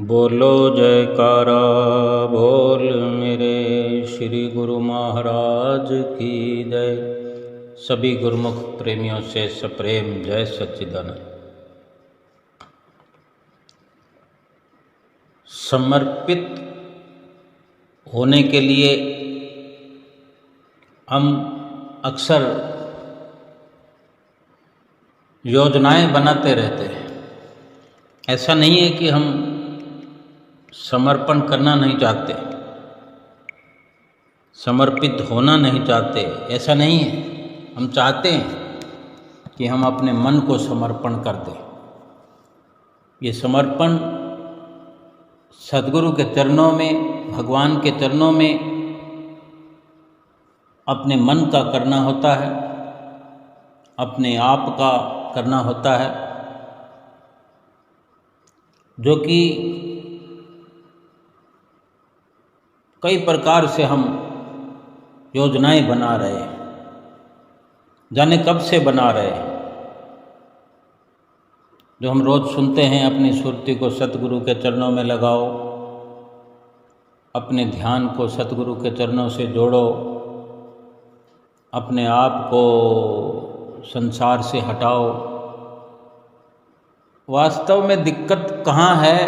बोलो जयकारा बोल मेरे श्री गुरु महाराज की जय। सभी गुरुमुख प्रेमियों से सप्रेम जय सच्चिदानंद। समर्पित होने के लिए हम अक्सर योजनाएं बनाते रहते हैं। ऐसा नहीं है कि हम समर्पण करना नहीं चाहते, समर्पित होना नहीं चाहते, ऐसा नहीं है। हम चाहते हैं कि हम अपने मन को समर्पण कर दें। ये समर्पण सद्गुरु के चरणों में, भगवान के चरणों में अपने मन का करना होता है, अपने आप का करना होता है, जो कि कई प्रकार से हम योजनाएं बना रहे हैं, जाने कब से बना रहे हैं। जो हम रोज़ सुनते हैं, अपनी सुरती को सतगुरु के चरणों में लगाओ, अपने ध्यान को सतगुरु के चरणों से जोड़ो, अपने आप को संसार से हटाओ। वास्तव में दिक्कत कहाँ है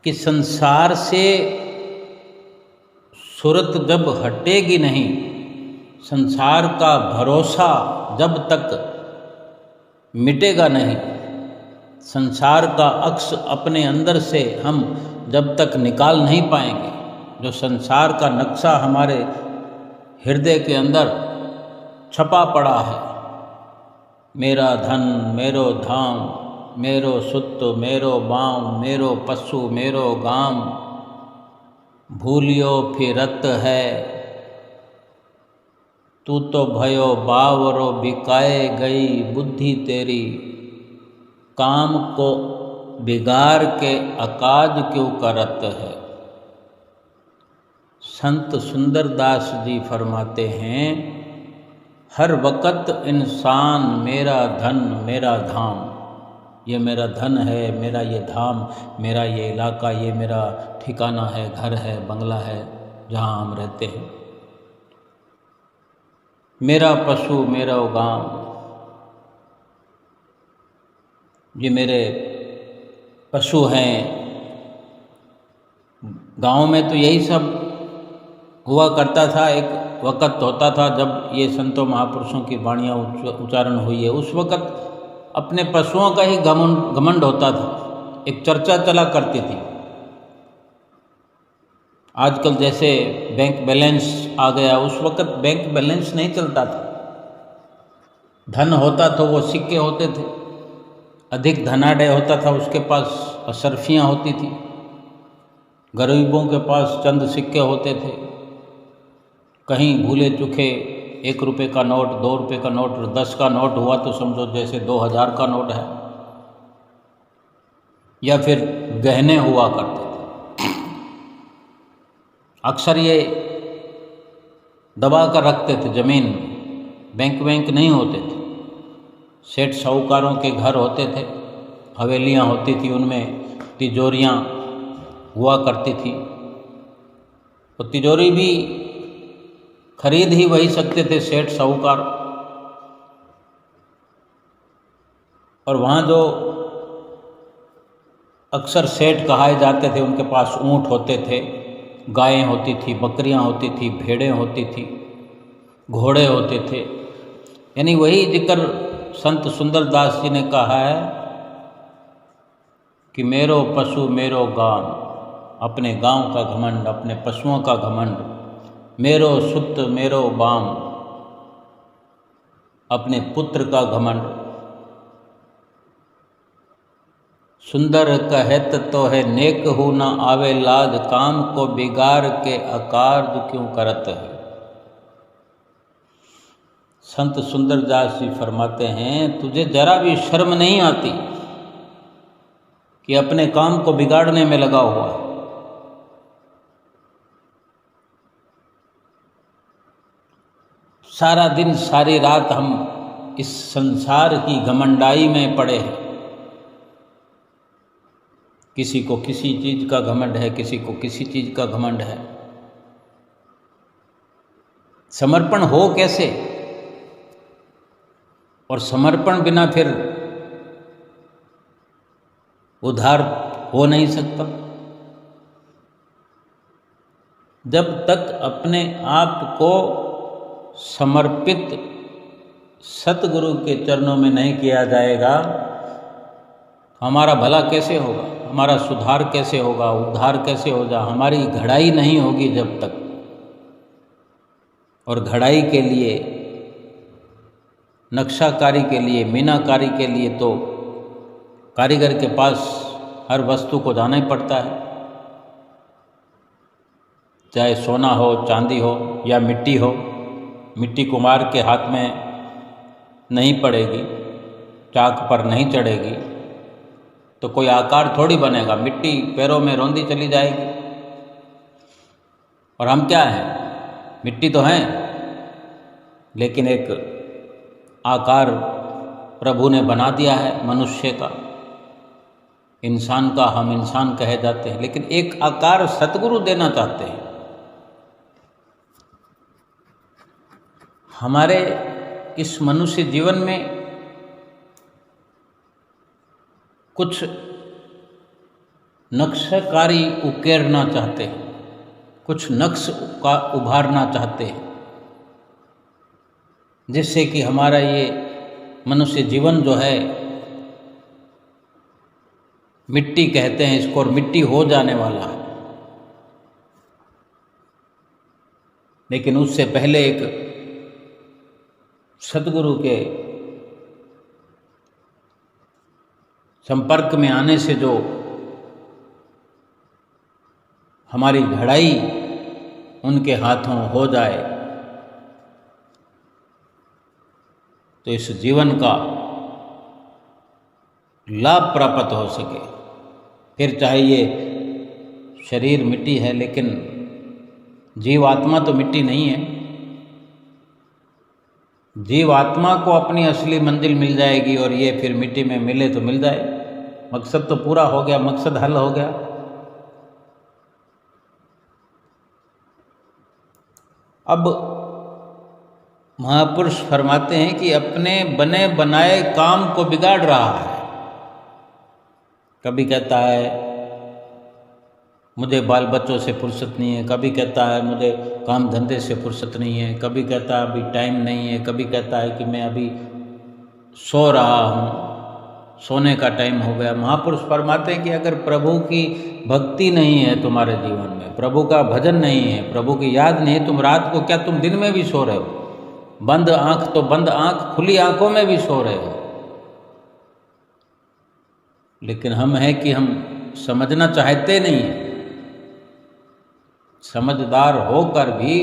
कि संसार से सूरत जब हटेगी नहीं, संसार का भरोसा जब तक मिटेगा नहीं, संसार का अक्स अपने अंदर से हम जब तक निकाल नहीं पाएंगे, जो संसार का नक्शा हमारे हृदय के अंदर छपा पड़ा है, मेरा धन मेरो धाम, मेरो सुत मेरो बाम, मेरो पशु मेरो गाम, भूलियो फिरत है, तू तो भयो बावरो बिकाए गई बुद्धि तेरी, काम को बिगाड़ के अकाज क्यों करत है। संत सुंदरदास जी फरमाते हैं, हर वक़्त इंसान मेरा धन मेरा धाम, ये मेरा धन है, मेरा ये धाम, मेरा ये इलाका, ये मेरा ठिकाना है, घर है, बंगला है जहाँ हम रहते हैं, मेरा पशु मेरा गांव, ये मेरे पशु हैं। गांव में तो यही सब हुआ करता था। एक वक़्त होता था जब ये संतों महापुरुषों की वाणियाँ उच्चारण हुई है, उस वक़्त अपने पशुओं का ही घमंड होता था, एक चर्चा चला करती थी। आजकल जैसे बैंक बैलेंस आ गया, उस वक़्त बैंक बैलेंस नहीं चलता था। धन होता तो वो सिक्के होते थे, अधिक धनाढ्य होता था उसके पास अशर्फियाँ होती थी, गरीबों के पास चंद सिक्के होते थे। कहीं भूले चुके 1 रुपये का नोट, 2 रुपये का नोट, 10 का नोट हुआ तो समझो जैसे 2000 का नोट है, या फिर गहने हुआ करते थे। अक्सर ये दबा कर रखते थे ज़मीन में, बैंक नहीं होते थे। सेठ साहूकारों के घर होते थे, हवेलियाँ होती थी, उनमें तिजोरियाँ हुआ करती थी। तो तिजोरी भी खरीद ही वही सकते थे सेठ साहूकार। और वहाँ जो अक्सर सेठ कहाए जाते थे, उनके पास ऊँट होते थे, गायें होती थी, बकरियाँ होती थी, भेड़ें होती थी, घोड़े होते थे। यानी वही जिक्र संत सुंदरदास जी ने कहा है कि मेरो पशु मेरो गांव, अपने गांव का घमंड, अपने पशुओं का घमंड, मेरो सुत मेरो बाम, अपने पुत्र का घमंड। सुंदर कहत तो है नेक हो न आवे लाज, काम को बिगाड़ के अकार्ज क्यों करत है। संत सुंदरदास जी फरमाते हैं, तुझे जरा भी शर्म नहीं आती कि अपने काम को बिगाड़ने में लगा हुआ है। सारा दिन सारी रात हम इस संसार की घमंडाई में पड़े हैं किसी को किसी चीज़ का घमंड है, किसी को किसी चीज़ का घमंड है। समर्पण हो कैसे? और समर्पण बिना फिर उद्धार हो नहीं सकता। जब तक अपने आप को समर्पित सतगुरु के चरणों में नहीं किया जाएगा, हमारा भला कैसे होगा, हमारा सुधार कैसे होगा, उद्धार कैसे होगा? हमारी घड़ाई नहीं होगी जब तक। और घड़ाई के लिए, नक्शाकारी के लिए, मीनाकारी के लिए तो कारीगर के पास हर वस्तु को जाना ही पड़ता है, चाहे सोना हो, चांदी हो या मिट्टी हो। मिट्टी कुम्हार के हाथ में नहीं पड़ेगी, चाक पर नहीं चढ़ेगी तो कोई आकार थोड़ी बनेगा, मिट्टी पैरों में रौंदी चली जाएगी। और हम क्या हैं? मिट्टी तो हैं, लेकिन एक आकार प्रभु ने बना दिया है मनुष्य का, इंसान का। हम इंसान कहे जाते हैं, लेकिन एक आकार सतगुरु देना चाहते हैं। हमारे इस मनुष्य जीवन में कुछ नक्शकारी उकेरना चाहते हैं, कुछ नक्श का उभारना चाहते हैं, जिससे कि हमारा ये मनुष्य जीवन जो है, मिट्टी कहते हैं इसको, और मिट्टी हो जाने वाला है। लेकिन उससे पहले एक सतगुरु के संपर्क में आने से जो हमारी घड़ाई उनके हाथों हो जाए, तो इस जीवन का लाभ प्राप्त हो सके। फिर चाहे ये शरीर मिट्टी है, लेकिन जीवात्मा तो मिट्टी नहीं है। जीवात्मा को अपनी असली मंजिल मिल जाएगी, और ये फिर मिट्टी में मिले तो मिल जाए। मकसद तो पूरा हो गया, मकसद हल हो गया। अब महापुरुष फरमाते हैं कि अपने बने बनाए काम को बिगाड़ रहा है। कभी कहता है मुझे बाल बच्चों से फुर्सत नहीं है, कभी कहता है मुझे काम धंधे से फुर्सत नहीं है, कभी कहता है अभी टाइम नहीं है, कभी कहता है कि मैं अभी सो रहा हूँ, सोने का टाइम हो गया। महापुरुष फरमाते हैं कि अगर प्रभु की भक्ति नहीं है तुम्हारे जीवन में, प्रभु का भजन नहीं है, प्रभु की याद नहीं है, तुम रात को क्या तुम दिन में भी सो रहे हो? बंद आंख तो बंद आंख, खुली आंखों में भी सो रहे हो। लेकिन हम हैं कि हम समझना चाहते नहीं हैं, समझदार होकर भी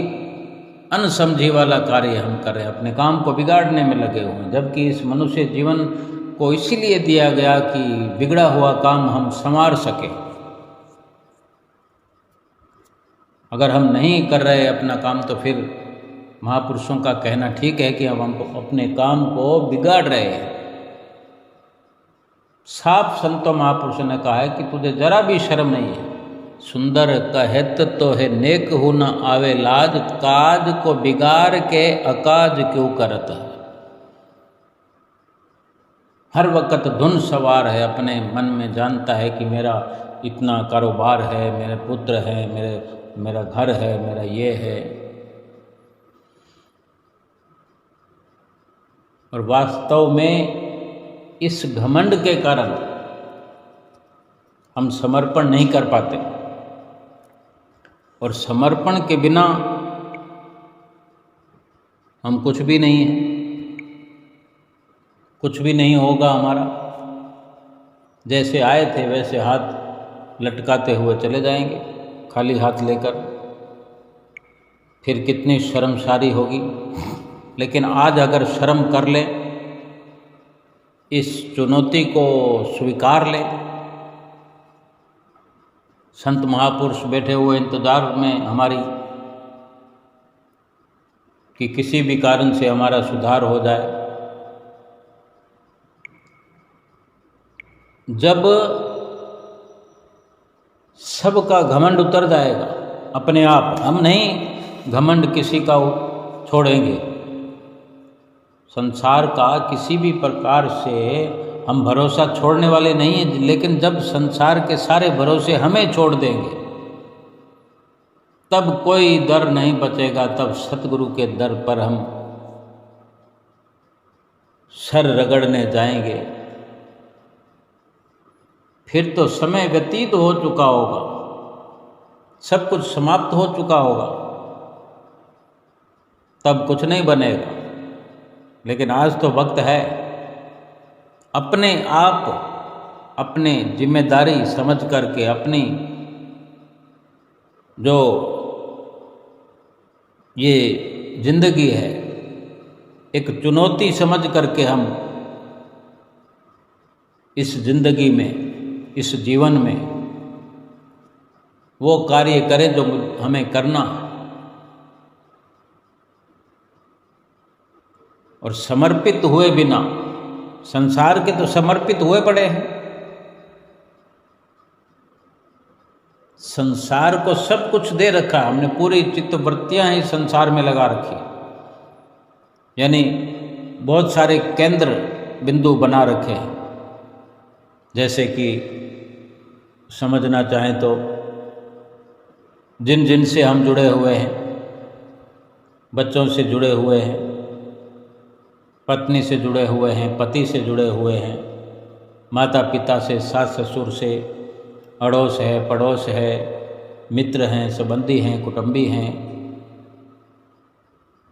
अनसमझी वाला कार्य हम कर रहे हैं, अपने काम को बिगाड़ने में लगे हुए हैं। जबकि इस मनुष्य जीवन को इसीलिए दिया गया कि बिगड़ा हुआ काम हम संवार सके। अगर हम नहीं कर रहे अपना काम, तो फिर महापुरुषों का कहना ठीक है कि हम अपने काम को बिगाड़ रहे हैं। साफ संतों महापुरुषों ने कहा है कि तुझे जरा भी शर्म नहीं है। सुंदर कहत तो है नेक हो न आवे लाज, काज को बिगाड़ के अकाज क्यों करत है। हर वक्त धुन सवार है, अपने मन में जानता है कि मेरा इतना कारोबार है, मेरे पुत्र हैं, मेरा घर है, मेरा ये है। और वास्तव में इस घमंड के कारण हम समर्पण नहीं कर पाते, और समर्पण के बिना हम कुछ भी नहीं हैं, कुछ भी नहीं होगा हमारा। जैसे आए थे वैसे हाथ लटकाते हुए चले जाएंगे, खाली हाथ लेकर। फिर कितनी शर्मसारी होगी। लेकिन आज अगर शर्म कर ले, इस चुनौती को स्वीकार ले, संत महापुरुष बैठे हुए इंतजार में हमारी कि किसी भी कारण से हमारा सुधार हो जाए। जब सबका घमंड उतर जाएगा अपने आप। हम नहीं घमंड किसी का छोड़ेंगे। संसार का किसी भी प्रकार से हम भरोसा छोड़ने वाले नहीं हैं, लेकिन जब संसार के सारे भरोसे हमें छोड़ देंगे तब कोई दर नहीं बचेगा। तब सतगुरु के दर पर हम सर रगड़ने जाएंगे। फिर तो समय व्यतीत हो चुका होगा, सब कुछ समाप्त हो चुका होगा, तब कुछ नहीं बनेगा। लेकिन आज तो वक्त है अपने आप अपने जिम्मेदारी समझ करके, अपनी जो ये जिंदगी है एक चुनौती समझ करके हम इस जिंदगी में, इस जीवन में वो कार्य करें जो हमें करना है। और समर्पित हुए बिना, संसार के तो समर्पित हुए पड़े हैं, संसार को सब कुछ दे रखा है हमने, पूरी चित्तवृत्तियां ही संसार में लगा रखी, यानी बहुत सारे केंद्र बिंदु बना रखे हैं। जैसे कि समझना चाहें तो जिन जिन से हम जुड़े हुए हैं, बच्चों से जुड़े हुए हैं, पत्नी से जुड़े हुए हैं, पति से जुड़े हुए हैं, माता पिता से, सास ससुर से, अड़ोस है, पड़ोस है, मित्र हैं, संबंधी हैं, कुटुंबी हैं,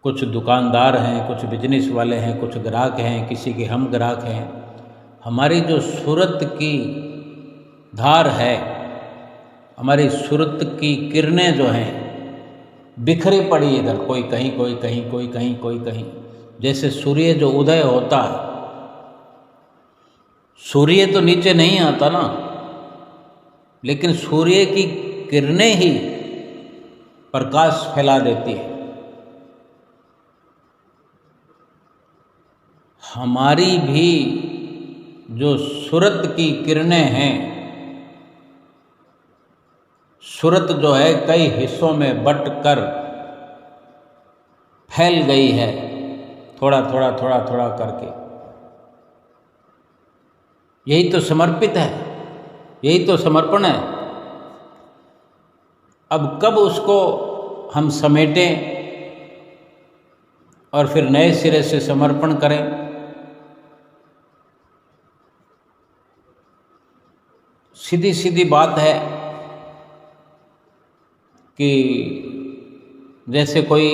कुछ दुकानदार हैं, कुछ बिजनेस वाले हैं, कुछ ग्राहक हैं, किसी के हम ग्राहक हैं। हमारी जो सूरत की धार है, हमारी सूरत की किरणें जो हैं बिखरी पड़ी इधर, कोई कहीं, कोई कहीं, कोई कहीं, कोई कहीं। जैसे सूर्य जो उदय होता है, सूर्य तो नीचे नहीं आता ना, लेकिन सूर्य की किरणें ही प्रकाश फैला देती है। हमारी भी जो सूरत की किरणें हैं, सूरत जो है कई हिस्सों में बंट कर फैल गई है, थोड़ा थोड़ा थोड़ा थोड़ा करके। यही तो समर्पित है, यही तो समर्पण है। अब कब उसको हम समेटें और फिर नए सिरे से समर्पण करें? सीधी सीधी बात है कि जैसे कोई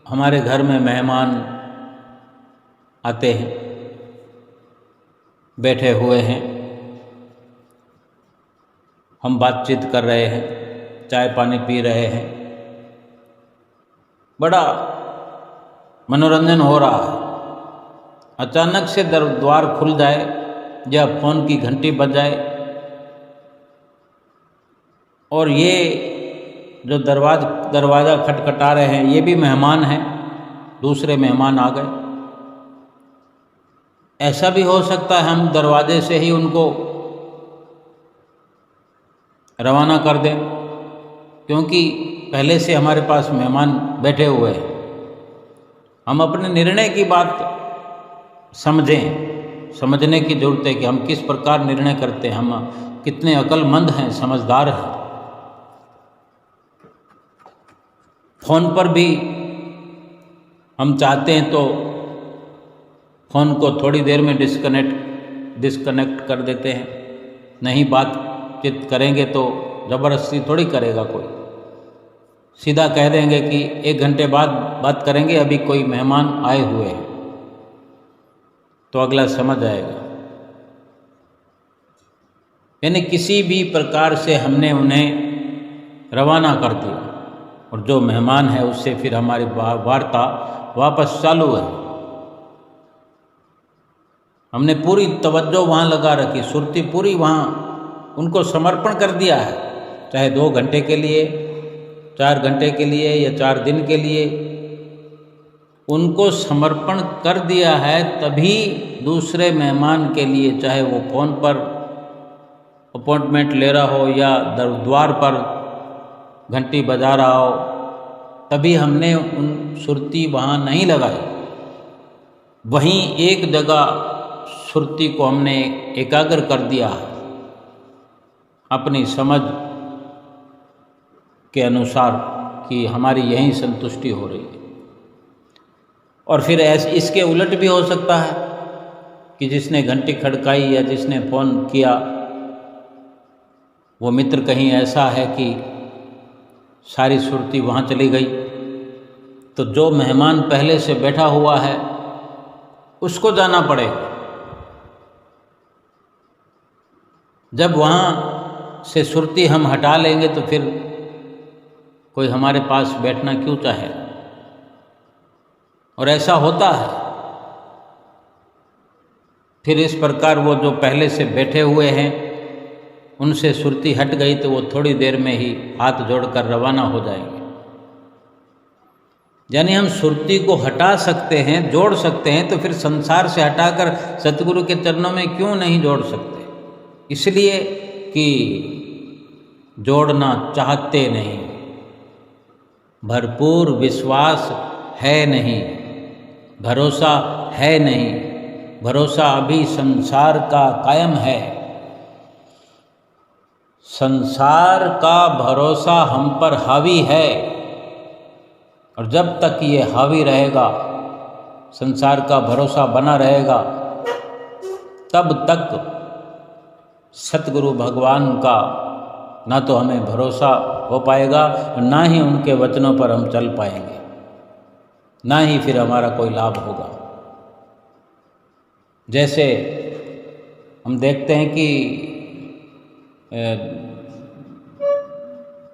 हमारे घर में मेहमान आते हैं, बैठे हुए हैं, हम बातचीत कर रहे हैं, चाय पानी पी रहे हैं, बड़ा मनोरंजन हो रहा है। अचानक से द्वार खुल जाए या फ़ोन की घंटी बज जाए और ये जो दरवाज़ा खटखटा रहे हैं ये भी मेहमान हैं, दूसरे मेहमान आ गए। ऐसा भी हो सकता है हम दरवाजे से ही उनको रवाना कर दें, क्योंकि पहले से हमारे पास मेहमान बैठे हुए हैं। हम अपने निर्णय की बात समझने की ज़रूरत है कि हम किस प्रकार निर्णय करते हैं, हम कितने अक्लमंद हैं, समझदार हैं। फ़ोन पर भी हम चाहते हैं तो फ़ोन को थोड़ी देर में डिस्कनेक्ट कर देते हैं। नहीं बातचीत करेंगे तो ज़बरदस्ती थोड़ी करेगा कोई, सीधा कह देंगे कि 1 घंटे बाद बात करेंगे, अभी कोई मेहमान आए हुए हैं, तो अगला समझ आएगा। यानी किसी भी प्रकार से हमने उन्हें रवाना कर दिया और जो मेहमान है उससे फिर हमारी वार्ता वापस चालू है। हमने पूरी तवज्जो वहाँ लगा रखी, सुरती पूरी वहाँ उनको समर्पण कर दिया है, चाहे 2 घंटे के लिए, 4 घंटे के लिए या 4 दिन के लिए उनको समर्पण कर दिया है। तभी दूसरे मेहमान के लिए, चाहे वो फ़ोन पर अपॉइंटमेंट ले रहा हो या द्वार पर घंटी बजा रहा हो, तभी हमने उन सुरती वहाँ नहीं लगाई। वहीं एक जगह सुरती को हमने एकाग्र कर दिया अपनी समझ के अनुसार कि हमारी यहीं संतुष्टि हो रही है। और फिर ऐसे इसके उलट भी हो सकता है कि जिसने घंटी खड़काई या जिसने फ़ोन किया वो मित्र कहीं ऐसा है कि सारी सुरती वहाँ चली गई, तो जो मेहमान पहले से बैठा हुआ है उसको जाना पड़ेगा। जब वहाँ से सुरती हम हटा लेंगे तो फिर कोई हमारे पास बैठना क्यों चाहे। और ऐसा होता है। फिर इस प्रकार वो जो पहले से बैठे हुए हैं उनसे सुरती हट गई तो वो थोड़ी देर में ही हाथ जोड़कर रवाना हो जाएंगे। यानी हम सुरती को हटा सकते हैं, जोड़ सकते हैं, तो फिर संसार से हटाकर सतगुरु के चरणों में क्यों नहीं जोड़ सकते? इसलिए कि जोड़ना चाहते नहीं, भरपूर विश्वास है नहीं, भरोसा है नहीं, भरोसा अभी संसार का कायम है। संसार का भरोसा हम पर हावी है, और जब तक ये हावी रहेगा, संसार का भरोसा बना रहेगा, तब तक सतगुरु भगवान का ना तो हमें भरोसा हो पाएगा, ना ही उनके वचनों पर हम चल पाएंगे, ना ही फिर हमारा कोई लाभ होगा। जैसे हम देखते हैं कि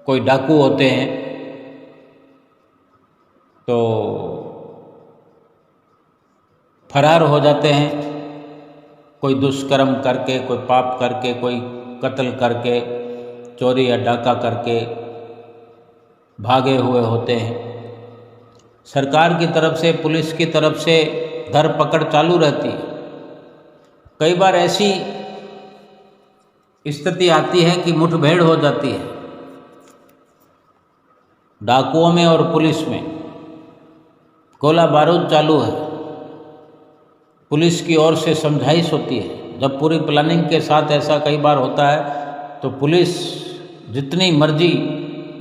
कोई डाकू होते हैं तो फरार हो जाते हैं, कोई दुष्कर्म करके, कोई पाप करके, कोई कत्ल करके, चोरी या डाका करके भागे हुए होते हैं। सरकार की तरफ से, पुलिस की तरफ से धरपकड़ चालू रहती है। कई बार ऐसी स्थिति आती है कि मुठभेड़ हो जाती है डाकुओं में और पुलिस में, गोला बारूद चालू है, पुलिस की ओर से समझाइश होती है। जब पूरी प्लानिंग के साथ ऐसा कई बार होता है तो पुलिस जितनी मर्जी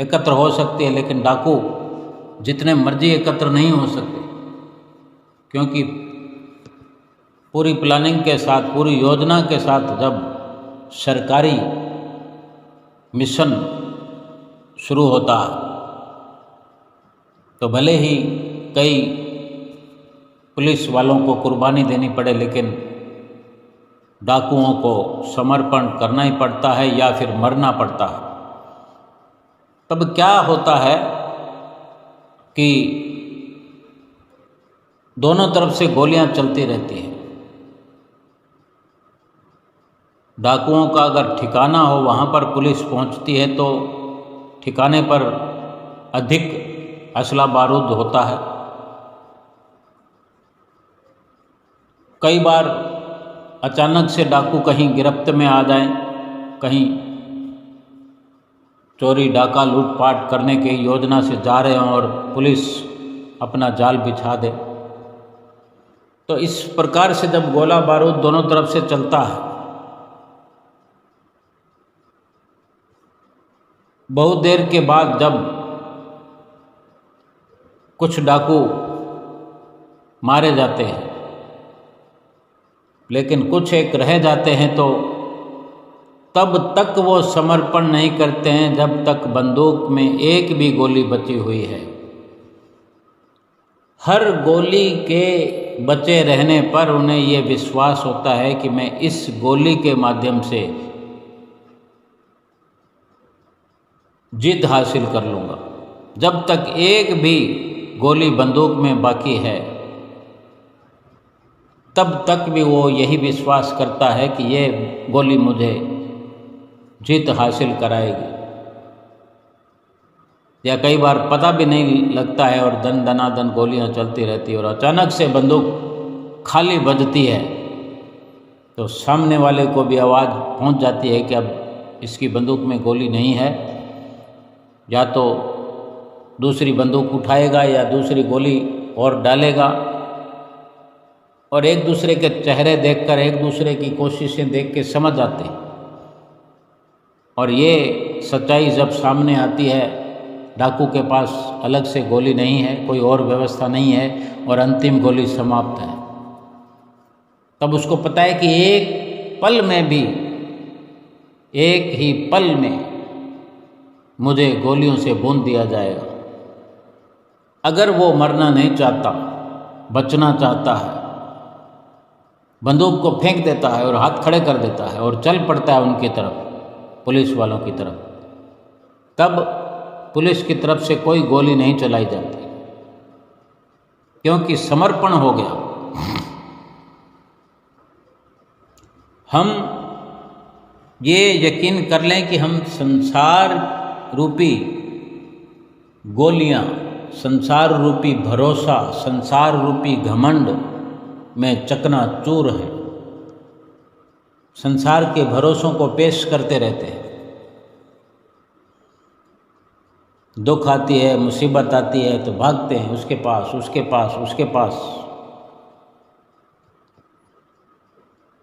एकत्र हो सकती है, लेकिन डाकू जितने मर्जी एकत्र नहीं हो सकते, क्योंकि पूरी प्लानिंग के साथ, पूरी योजना के साथ जब सरकारी मिशन शुरू होता है तो भले ही कई पुलिस वालों को कुर्बानी देनी पड़े, लेकिन डाकुओं को समर्पण करना ही पड़ता है या फिर मरना पड़ता है। तब क्या होता है कि दोनों तरफ से गोलियां चलती रहती हैं। डाकुओं का अगर ठिकाना हो, वहाँ पर पुलिस पहुँचती है तो ठिकाने पर अधिक असला बारूद होता है। कई बार अचानक से डाकू कहीं गिरफ्त में आ जाएं, कहीं चोरी डाका लूटपाट करने की योजना से जा रहे हों और पुलिस अपना जाल बिछा दे। तो इस प्रकार से जब गोला बारूद दोनों तरफ से चलता है, बहुत देर के बाद जब कुछ डाकू मारे जाते हैं, लेकिन कुछ एक रह जाते हैं, तो तब तक वो समर्पण नहीं करते हैं जब तक बंदूक में एक भी गोली बची हुई है। हर गोली के बचे रहने पर उन्हें ये विश्वास होता है कि मैं इस गोली के माध्यम से जीत हासिल कर लूँगा। जब तक एक भी गोली बंदूक में बाकी है, तब तक भी वो यही विश्वास करता है कि ये गोली मुझे जीत हासिल कराएगी। या कई बार पता भी नहीं लगता है और दन दनादन गोलियां चलती रहती है, और अचानक से बंदूक खाली बजती है तो सामने वाले को भी आवाज़ पहुंच जाती है कि अब इसकी बंदूक में गोली नहीं है, या तो दूसरी बंदूक उठाएगा या दूसरी गोली और डालेगा। और एक दूसरे के चेहरे देखकर, एक दूसरे की कोशिशें देख के समझ आते हैं। और ये सच्चाई जब सामने आती है, डाकू के पास अलग से गोली नहीं है, कोई और व्यवस्था नहीं है और अंतिम गोली समाप्त है, तब उसको पता है कि एक पल में भी, एक ही पल में मुझे गोलियों से भून दिया जाएगा। अगर वो मरना नहीं चाहता, बचना चाहता है, बंदूक को फेंक देता है और हाथ खड़े कर देता है और चल पड़ता है उनकी तरफ, पुलिस वालों की तरफ, तब पुलिस की तरफ से कोई गोली नहीं चलाई जाती, क्योंकि समर्पण हो गया। हम ये यकीन कर लें कि हम संसार रूपी गोलियां, संसार रूपी भरोसा, संसार रूपी घमंड में चकनाचूर हैं, संसार के भरोसों को पेश करते रहते हैं। दुख आती है, मुसीबत आती है तो भागते हैं उसके पास, उसके पास, उसके पास।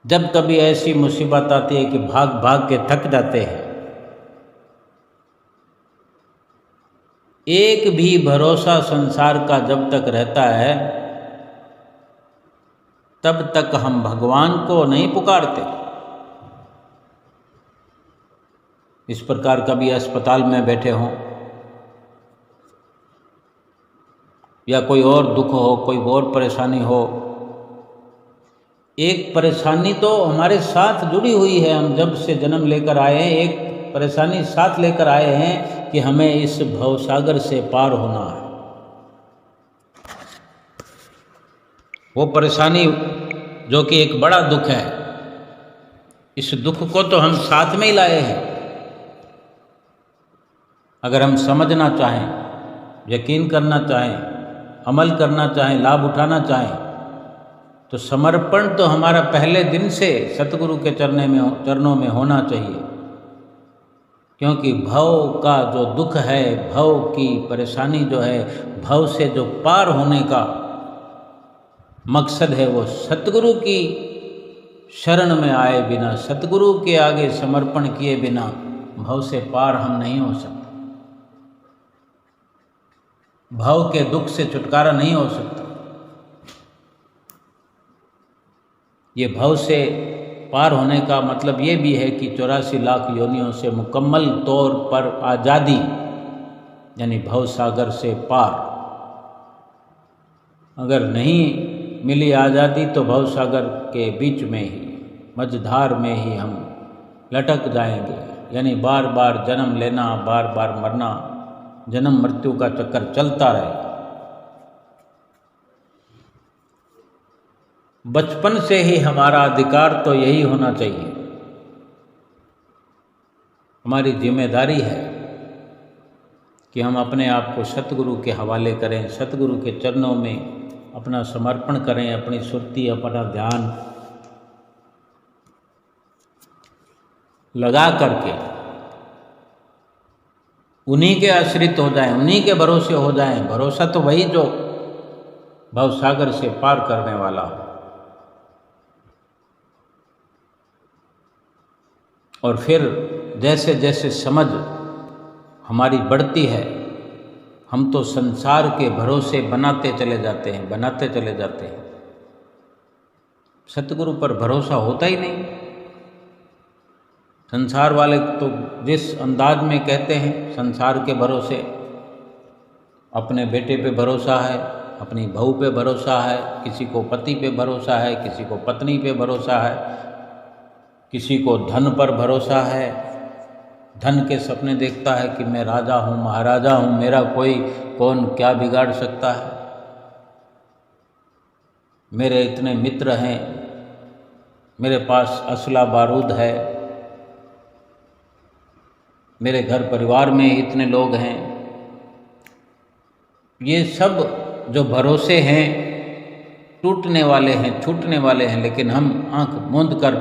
जब कभी ऐसी मुसीबत आती है कि भाग भाग के थक जाते हैं, एक भी भरोसा संसार का जब तक रहता है तब तक हम भगवान को नहीं पुकारते। इस प्रकार कभी अस्पताल में बैठे हों या कोई और दुख हो, कोई और परेशानी हो, एक परेशानी तो हमारे साथ जुड़ी हुई है। हम जब से जन्म लेकर आए हैं, एक परेशानी साथ लेकर आए हैं कि हमें इस भवसागर से पार होना है। वो परेशानी जो कि एक बड़ा दुख है, इस दुख को तो हम साथ में ही लाए हैं। अगर हम समझना चाहें, यकीन करना चाहें, अमल करना चाहें, लाभ उठाना चाहें, तो समर्पण तो हमारा पहले दिन से सतगुरु के चरणों में होना चाहिए। क्योंकि भव का जो दुख है, भव की परेशानी जो है, भव से जो पार होने का मकसद है, वो सतगुरु की शरण में आए बिना, सतगुरु के आगे समर्पण किए बिना भव से पार हम नहीं हो सकते। भव के दुख से छुटकारा नहीं हो सकता। ये भव से पार होने का मतलब ये भी है कि 84 लाख योनियों से मुकम्मल तौर पर आज़ादी, यानी भव सागर से पार। अगर नहीं मिली आज़ादी तो भव सागर के बीच में ही, मझधार में ही हम लटक जाएंगे। यानी बार बार जन्म लेना, बार बार मरना, जन्म मृत्यु का चक्कर चलता रहेगा। बचपन से ही हमारा अधिकार तो यही होना चाहिए, हमारी जिम्मेदारी है कि हम अपने आप को सतगुरु के हवाले करें, सतगुरु के चरणों में अपना समर्पण करें, अपनी सुरती, अपना ध्यान लगा करके उन्हीं के आश्रित हो जाएं, उन्हीं के भरोसे हो जाएं। भरोसा तो वही जो भवसागर से पार करने वाला हो। और फिर जैसे जैसे समझ हमारी बढ़ती है, हम तो संसार के भरोसे बनाते चले जाते हैं, बनाते चले जाते हैं। सतगुरु पर भरोसा होता ही नहीं। संसार वाले तो जिस अंदाज में कहते हैं संसार के भरोसे, अपने बेटे पे भरोसा है, अपनी बहू पे भरोसा है, किसी को पति पे भरोसा है, किसी को पत्नी पे भरोसा है, किसी को धन पर भरोसा है, धन के सपने देखता है कि मैं राजा हूँ, महाराजा हूँ, मेरा कोई कौन क्या बिगाड़ सकता है, मेरे इतने मित्र हैं, मेरे पास असला बारूद है, मेरे घर परिवार में इतने लोग हैं। ये सब जो भरोसे हैं टूटने वाले हैं, छूटने वाले हैं, लेकिन हम आंख मूंद कर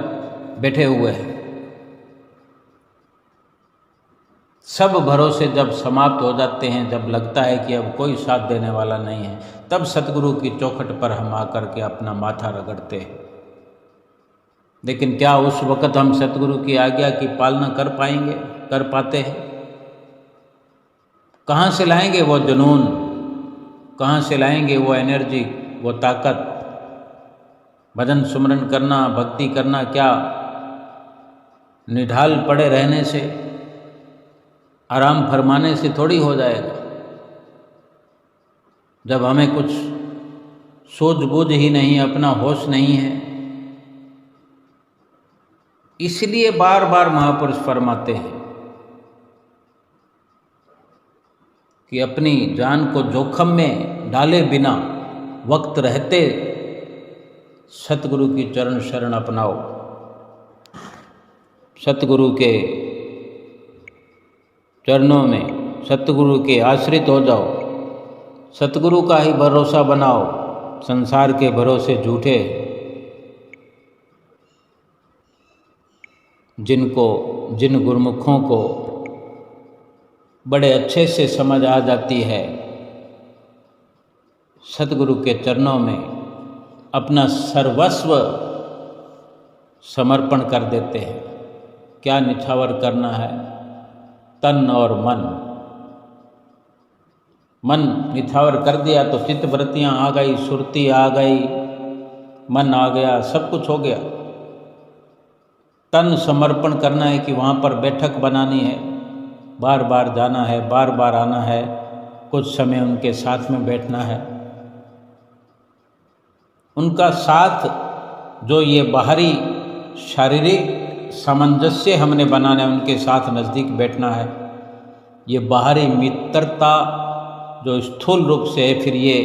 बैठे हुए हैं। सब भरोसे जब समाप्त हो जाते हैं, जब लगता है कि अब कोई साथ देने वाला नहीं है, तब सतगुरु की चौखट पर हम आकर के अपना माथा रगड़ते हैं। लेकिन क्या उस वक़्त हम सतगुरु की आज्ञा की पालना कर पाएंगे, कर पाते हैं? कहाँ से लाएंगे वो जुनून, कहाँ से लाएंगे वो एनर्जी, वो ताकत? भजन सुमरन करना, भक्ति करना क्या निढाल पड़े रहने से, आराम फरमाने से थोड़ी हो जाएगा? जब हमें कुछ सूझबूझ ही नहीं, अपना होश नहीं है। इसलिए बार बार महापुरुष फरमाते हैं कि अपनी जान को जोखम में डाले बिना वक्त रहते सतगुरु की चरण शरण अपनाओ, सतगुरु के चरणों में, सतगुरु के आश्रित हो जाओ, सतगुरु का ही भरोसा बनाओ। संसार के भरोसे झूठे, जिन गुरुमुखों को बड़े अच्छे से समझ आ जाती है, सतगुरु के चरणों में अपना सर्वस्व समर्पण कर देते हैं। क्या निछावर करना है? तन और मन। मन निछावर कर दिया तो चित्तवृत्तियाँ आ गई, सुरती आ गई, मन आ गया, सब कुछ हो गया। तन समर्पण करना है कि वहाँ पर बैठक बनानी है, बार बार जाना है, बार बार आना है, कुछ समय उनके साथ में बैठना है। उनका साथ, जो ये बाहरी शारीरिक सामंजस्य हमने बनाना है, उनके साथ नज़दीक बैठना है। ये बाहरी मित्रता जो स्थूल रूप से है, फिर ये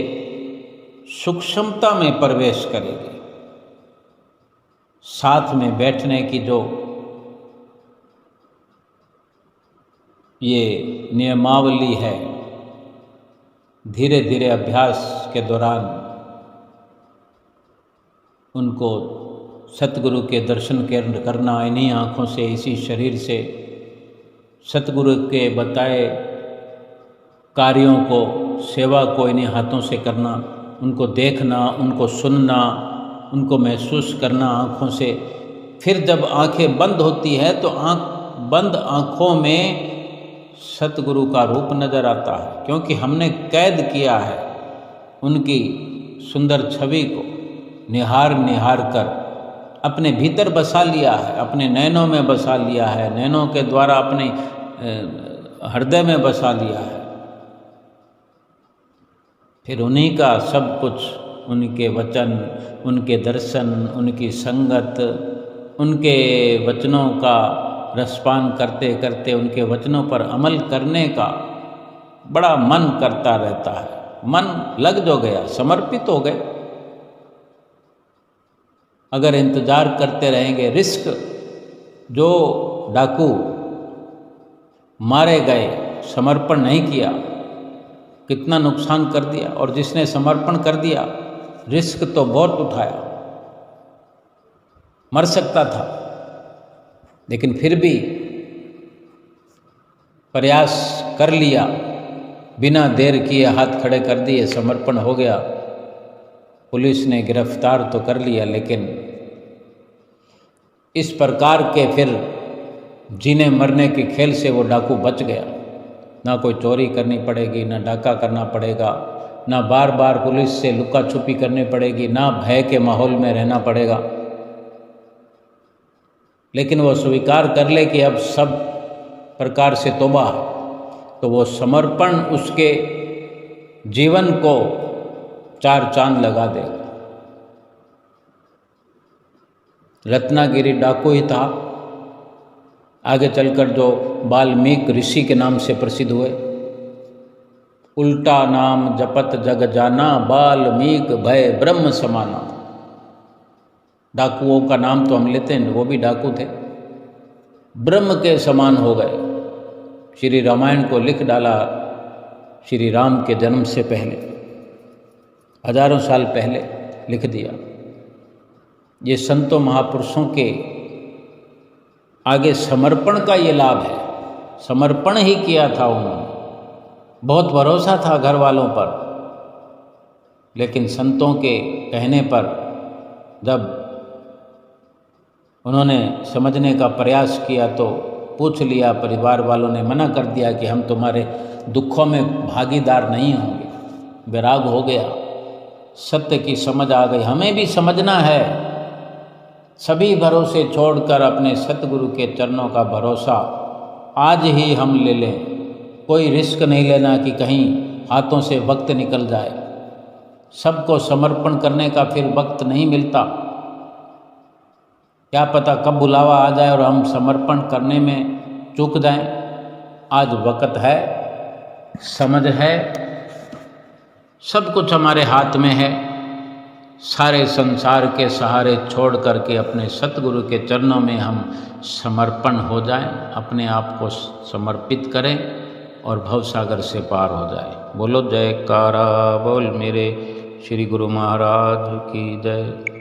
सूक्ष्मता में प्रवेश करेगी। साथ में बैठने की जो ये नियमावली है, धीरे धीरे अभ्यास के दौरान उनको सतगुरु के दर्शन करना, इन्हीं आँखों से, इसी शरीर से सतगुरु के बताए कार्यों को, सेवा को इन्हीं हाथों से करना, उनको देखना, उनको सुनना, उनको महसूस करना आँखों से। फिर जब आँखें बंद होती है तो बंद आँखों में सतगुरु का रूप नज़र आता है, क्योंकि हमने कैद किया है उनकी सुंदर छवि को, निहार निहार कर अपने भीतर बसा लिया है, अपने नैनों में बसा लिया है, नैनों के द्वारा अपने हृदय में बसा लिया है। फिर उन्हीं का सब कुछ, उनके वचन, उनके दर्शन, उनकी संगत, उनके वचनों का रसपान करते करते उनके वचनों पर अमल करने का बड़ा मन करता रहता है। मन लग जो गया, समर्पित हो गए। अगर इंतज़ार करते रहेंगे, रिस्क, जो डाकू मारे गए, समर्पण नहीं किया, कितना नुकसान कर दिया, और जिसने समर्पण कर दिया, रिस्क तो बहुत उठाया, मर सकता था, लेकिन फिर भी प्रयास कर लिया, बिना देर किए हाथ खड़े कर दिए, समर्पण हो गया। पुलिस ने गिरफ्तार तो कर लिया, लेकिन इस प्रकार के फिर जीने मरने के खेल से वो डाकू बच गया। ना कोई चोरी करनी पड़ेगी, ना डाका करना पड़ेगा, ना बार बार पुलिस से लुका छुपी करनी पड़ेगी, ना भय के माहौल में रहना पड़ेगा। लेकिन वो स्वीकार कर ले कि अब सब प्रकार से तौबा, तो वो समर्पण उसके जीवन को चार चांद लगा देगा। रत्नागिरी डाकू ही था, आगे चलकर जो वाल्मीकि ऋषि के नाम से प्रसिद्ध हुए। उल्टा नाम जपत जग जाना, वाल्मीकि भय ब्रह्म समाना। डाकुओं का नाम तो हम लेते हैं, वो भी डाकू थे, ब्रह्म के समान हो गए। श्री रामायण को लिख डाला श्री राम के जन्म से पहले, हजारों साल पहले लिख दिया। ये संतों महापुरुषों के आगे समर्पण का ये लाभ है। समर्पण ही किया था उन्होंने। बहुत भरोसा था घर वालों पर, लेकिन संतों के कहने पर जब उन्होंने समझने का प्रयास किया तो पूछ लिया, परिवार वालों ने मना कर दिया कि हम तुम्हारे दुखों में भागीदार नहीं होंगे। विराग हो गया, सत्य की समझ आ गई। हमें भी समझना है, सभी भरोसे छोड़कर अपने सतगुरु के चरणों का भरोसा आज ही हम ले लें। कोई रिस्क नहीं लेना कि कहीं हाथों से वक्त निकल जाए। सबको समर्पण करने का फिर वक्त नहीं मिलता, क्या पता कब बुलावा आ जाए और हम समर्पण करने में चूक जाएं। आज वक्त है, समझ है, सब कुछ हमारे हाथ में है। सारे संसार के सहारे छोड़ करके अपने सतगुरु के चरणों में हम समर्पण हो जाएं, अपने आप को समर्पित करें और भवसागर से पार हो जाए। बोलो जयकारा बोल मेरे श्री गुरु महाराज की जय।